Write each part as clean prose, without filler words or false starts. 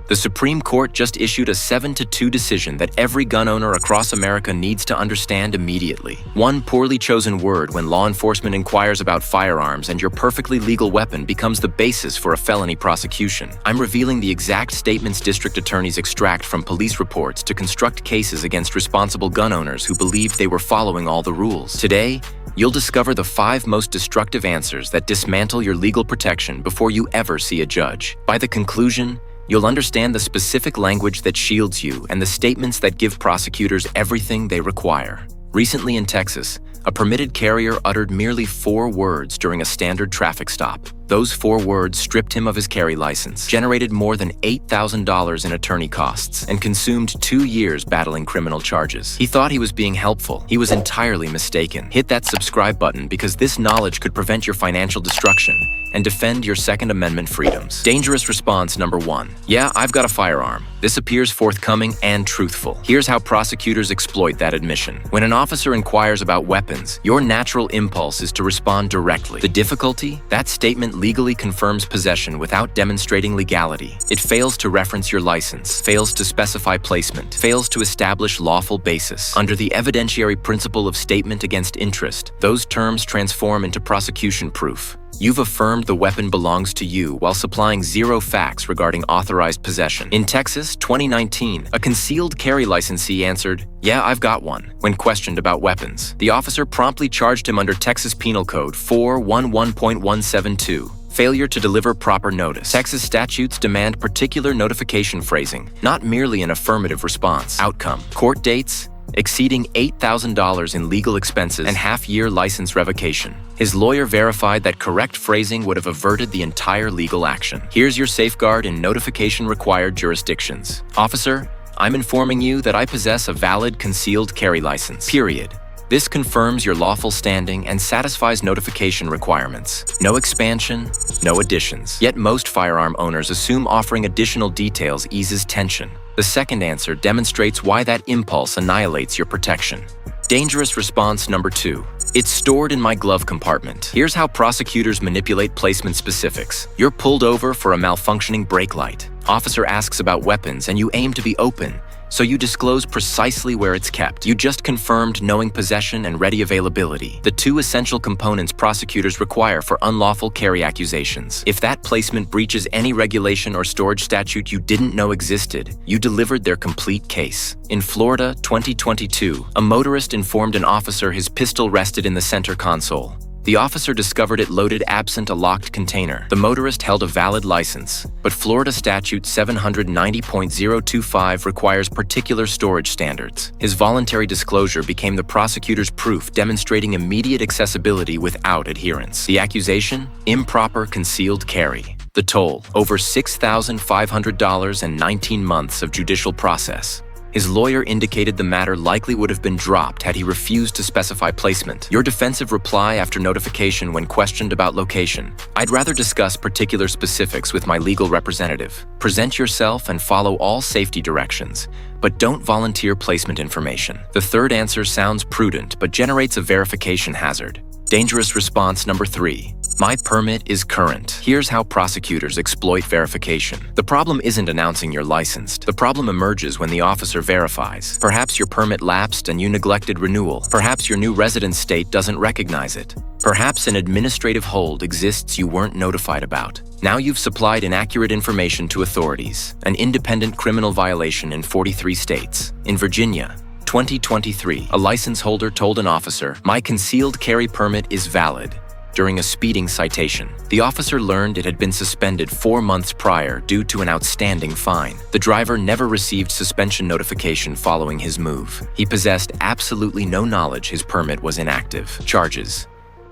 The Supreme Court just issued a 7-2 decision that every gun owner across America needs to understand immediately. One poorly chosen word when law enforcement inquires about firearms and your perfectly legal weapon becomes the basis for a felony prosecution. I'm revealing the exact statements district attorneys extract from police reports to construct cases against responsible gun owners who believed they were following all the rules. Today, you'll discover the 5 most destructive answers that dismantle your legal protection before you ever see a judge. By the conclusion, you'll understand the specific language that shields you and the statements that give prosecutors everything they require. Recently in Texas, a permitted carrier uttered merely 4 words during a standard traffic stop. Those 4 words stripped him of his carry license, generated more than $8,000 in attorney costs, and consumed 2 years battling criminal charges. He thought he was being helpful. He was entirely mistaken. Hit that subscribe button because this knowledge could prevent your financial destruction and defend your Second Amendment freedoms. Dangerous response number 1. Yeah, I've got a firearm. This appears forthcoming and truthful. Here's how prosecutors exploit that admission. When an officer inquires about weapons, your natural impulse is to respond directly. The difficulty? That statement legally confirms possession without demonstrating legality. It fails to reference your license, fails to specify placement, fails to establish lawful basis. Under the evidentiary principle of statement against interest, those terms transform into prosecution proof. You've affirmed the weapon belongs to you while supplying 0 facts regarding authorized possession. In Texas, 2019, a concealed carry licensee answered, "Yeah, I've got one," when questioned about weapons. The officer promptly charged him under Texas Penal Code 411.172. Failure to deliver proper notice. Texas statutes demand particular notification phrasing, not merely an affirmative response. Outcome: court dates exceeding $8,000 in legal expenses and half-year license revocation. His lawyer verified that correct phrasing would have averted the entire legal action. Here's your safeguard in notification-required jurisdictions. Officer, I'm informing you that I possess a valid concealed carry license. Period. This confirms your lawful standing and satisfies notification requirements. No expansion, no additions. Yet most firearm owners assume offering additional details eases tension. The second answer demonstrates why that impulse annihilates your protection. Dangerous response number 2. It's stored in my glove compartment. Here's how prosecutors manipulate placement specifics. You're pulled over for a malfunctioning brake light. Officer asks about weapons and you aim to be open, so you disclose precisely where it's kept. You just confirmed knowing possession and ready availability, the 2 essential components prosecutors require for unlawful carry accusations. If that placement breaches any regulation or storage statute you didn't know existed, you delivered their complete case. In Florida, 2022, a motorist informed an officer his pistol rested in the center console. The officer discovered it loaded absent a locked container. The motorist held a valid license, but Florida Statute 790.025 requires particular storage standards. His voluntary disclosure became the prosecutor's proof demonstrating immediate accessibility without adherence. The accusation? Improper concealed carry. The toll? Over $6,500 and 19 months of judicial process. His lawyer indicated the matter likely would have been dropped had he refused to specify placement. Your defensive reply after notification when questioned about location: I'd rather discuss particular specifics with my legal representative. Present yourself and follow all safety directions, but don't volunteer placement information. The third answer sounds prudent but generates a verification hazard. Dangerous response number 3. My permit is current. Here's how prosecutors exploit verification. The problem isn't announcing you're licensed. The problem emerges when the officer verifies. Perhaps your permit lapsed and you neglected renewal. Perhaps your new residence state doesn't recognize it. Perhaps an administrative hold exists you weren't notified about. Now you've supplied inaccurate information to authorities. An independent criminal violation in 43 states. In Virginia, 2023, a license holder told an officer, "My concealed carry permit is valid," during a speeding citation. The officer learned it had been suspended 4 months prior due to an outstanding fine. The driver never received suspension notification following his move. He possessed absolutely no knowledge his permit was inactive. Charges: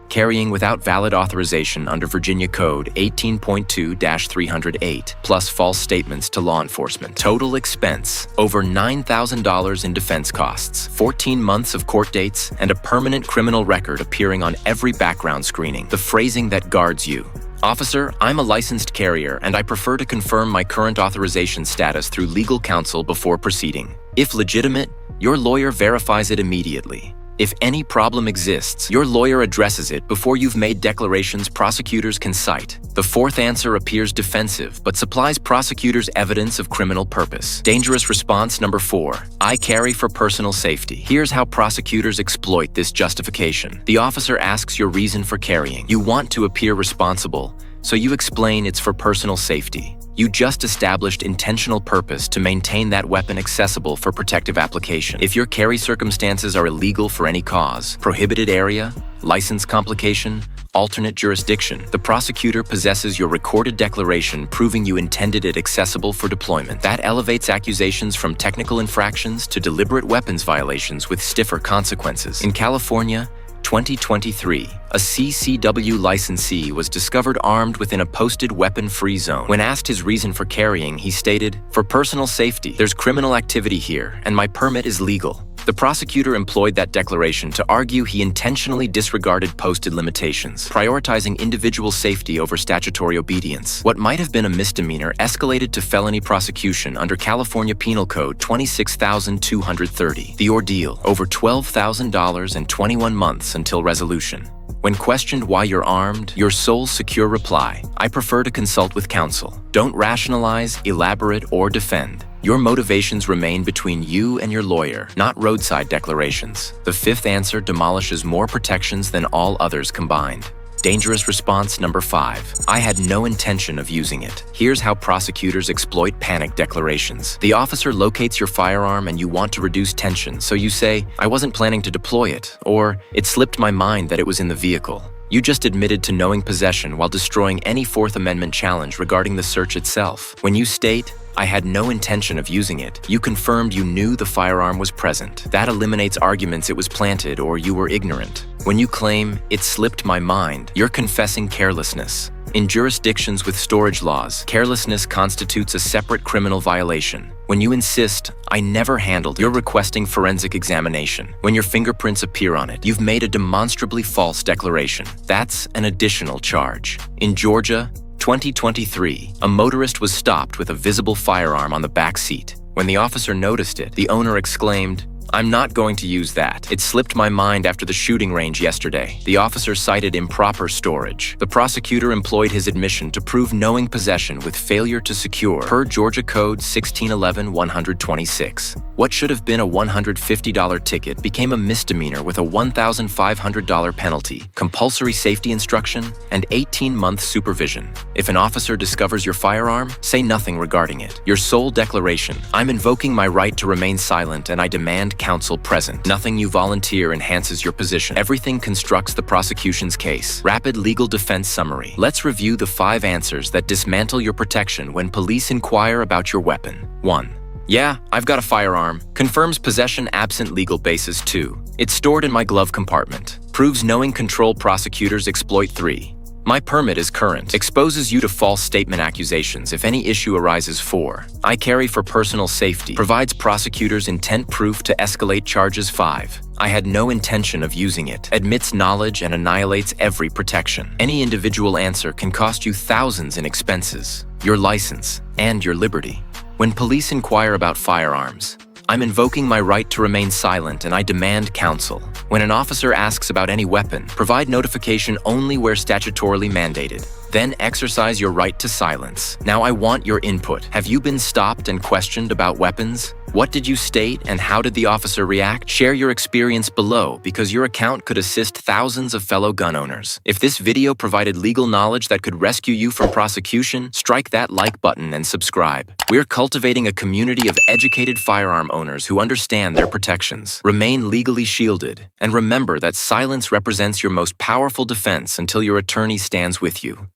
carrying without valid authorization under Virginia Code 18.2-308, plus false statements to law enforcement. Total expense: over $9,000 in defense costs, 14 months of court dates, and a permanent criminal record appearing on every background screening. The phrasing that guards you: Officer, I'm a licensed carrier and I prefer to confirm my current authorization status through legal counsel before proceeding. If legitimate, your lawyer verifies it immediately. If any problem exists, your lawyer addresses it before you've made declarations prosecutors can cite. The fourth answer appears defensive, but supplies prosecutors evidence of criminal purpose. Dangerous response number 4. I carry for personal safety. Here's how prosecutors exploit this justification. The officer asks your reason for carrying. You want to appear responsible, so you explain it's for personal safety. You just established intentional purpose to maintain that weapon accessible for protective application. If your carry circumstances are illegal for any cause, prohibited area, license complication, alternate jurisdiction, the prosecutor possesses your recorded declaration proving you intended it accessible for deployment. That elevates accusations from technical infractions to deliberate weapons violations with stiffer consequences. In California, 2023, a CCW licensee was discovered armed within a posted weapon-free zone. When asked his reason for carrying, he stated, "For personal safety, there's criminal activity here, and my permit is legal." The prosecutor employed that declaration to argue he intentionally disregarded posted limitations, prioritizing individual safety over statutory obedience. What might have been a misdemeanor escalated to felony prosecution under California Penal Code 26,230. The ordeal, over $12,000 and 21 months until resolution. When questioned why you're armed, your sole secure reply, "I prefer to consult with counsel." Don't rationalize, elaborate, or defend. Your motivations remain between you and your lawyer, not roadside declarations. The fifth answer demolishes more protections than all others combined. Dangerous response number 5. I had no intention of using it. Here's how prosecutors exploit panic declarations. The officer locates your firearm and you want to reduce tension, so you say, "I wasn't planning to deploy it," or "It slipped my mind that it was in the vehicle." You just admitted to knowing possession while destroying any Fourth Amendment challenge regarding the search itself. When you state, "I had no intention of using it," you confirmed you knew the firearm was present. That eliminates arguments it was planted or you were ignorant. When you claim, "It slipped my mind," you're confessing carelessness. In jurisdictions with storage laws, carelessness constitutes a separate criminal violation. When you insist, "I never handled it," you're requesting forensic examination. When your fingerprints appear on it, you've made a demonstrably false declaration. That's an additional charge. In Georgia, 2023, a motorist was stopped with a visible firearm on the back seat. When the officer noticed it, the owner exclaimed, "I'm not going to use that. It slipped my mind after the shooting range yesterday." The officer cited improper storage. The prosecutor employed his admission to prove knowing possession with failure to secure per Georgia Code 1611-126. What should have been a $150 ticket became a misdemeanor with a $1,500 penalty, compulsory safety instruction, and 18-month supervision. If an officer discovers your firearm, say nothing regarding it. Your sole declaration, "I'm invoking my right to remain silent and I demand counsel present." Nothing you volunteer enhances your position. Everything constructs the prosecution's case. Rapid legal defense summary. Let's review the 5 answers that dismantle your protection when police inquire about your weapon. 1. Yeah, I've got a firearm. Confirms possession absent legal basis. 2. It's stored in my glove compartment. Proves knowing control prosecutors exploit. 3. My permit is current. Exposes you to false statement accusations if any issue arises. 4. I carry for personal safety. Provides prosecutors intent proof to escalate charges. 5. I had no intention of using it. Admits knowledge and annihilates every protection. Any individual answer can cost you thousands in expenses, your license, and your liberty. When police inquire about firearms, I'm invoking my right to remain silent and I demand counsel. When an officer asks about any weapon, provide notification only where statutorily mandated. Then exercise your right to silence. Now I want your input. Have you been stopped and questioned about weapons? What did you state and how did the officer react? Share your experience below because your account could assist thousands of fellow gun owners. If this video provided legal knowledge that could rescue you from prosecution, strike that like button and subscribe. We're cultivating a community of educated firearm owners who understand their protections. Remain legally shielded, and remember that silence represents your most powerful defense until your attorney stands with you.